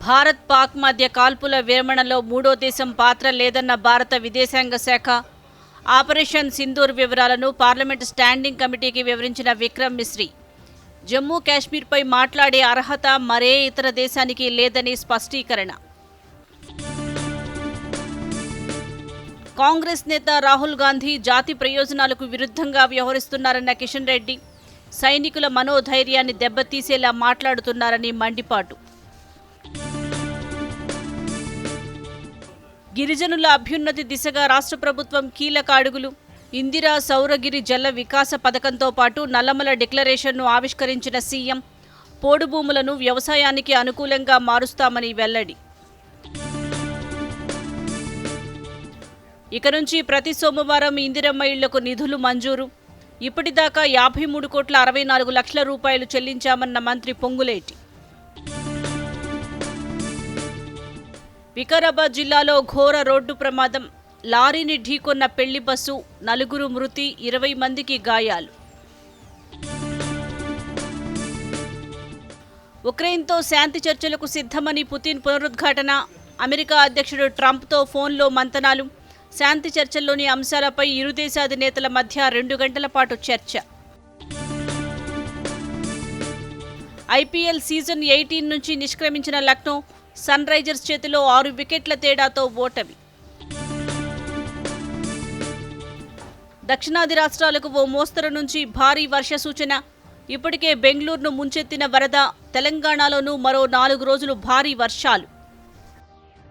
భారత్ పాక్ మధ్య కాల్పుల విరమణలో మూడో దేశం పాత్ర లేదన్న భారత విదేశాంగ శాఖ ఆపరేషన్ సింధూర్ వివరాలను పార్లమెంటు స్టాండింగ్ కమిటీకి వివరించిన విక్రమ్ మిశ్రీ జమ్మూ కాశ్మీర్పై మాట్లాడే అర్హత మరే ఇతర దేశానికి లేదని స్పష్టీకరణ. కాంగ్రెస్ నేత రాహుల్ గాంధీ జాతి ప్రయోజనాలకు విరుద్ధంగా వ్యవహరిస్తున్నారన్న కిషన్ రెడ్డి సైనికుల మనోధైర్యాన్ని దెబ్బతీసేలా మాట్లాడుతున్నారని మండిపాటు. గిరిజనుల అభ్యున్నతి దిశగా రాష్ట్ర ప్రభుత్వం కీలక అడుగులు. ఇందిరా సౌరగిరి జల వికాస పథకంతో పాటు నల్లమల డిక్లరేషన్ను ఆవిష్కరించిన సీఎం పోడు భూములను వ్యవసాయానికి అనుకూలంగా మారుస్తామని వెల్లడి. ఇక నుంచి ప్రతి సోమవారం ఇందిరమ్మ ఇళ్లకు నిధులు మంజూరు. ఇప్పటిదాకా 53,64,00,000 రూపాయలు చెల్లించామన్న మంత్రి పొంగులేటి. వికారాబాద్ జిల్లాలో ఘోర రోడ్డు ప్రమాదం. లారీని ఢీకొన్న పెళ్లి బస్సు, 4 మృతి, 20 మందికి గాయాలు. ఉక్రెయిన్తో శాంతి చర్చలకు సిద్ధమని పుతిన్ పునరుద్ఘాటన. అమెరికా అధ్యక్షుడు ట్రంప్తో ఫోన్లో మంతనాలు. శాంతి చర్చల్లోని అంశాలపై ఇరు దేశాధినేతల మధ్య 2 గంటల పాటు చర్చ. ఐపీఎల్ సీజన్ 18 నుంచి నిష్క్రమించిన లక్నో సన్ రైజర్స్ చేతిలో 6 వికెట్ల తేడాతో ఓటమి. దక్షిణాది రాష్ట్రాలకు ఓ మోస్తరు నుంచి భారీ వర్ష సూచన. ఇప్పటికే బెంగళూరును ముంచెత్తిన వరద. తెలంగాణలోనూ మరో 4 రోజులు భారీ వర్షాలు.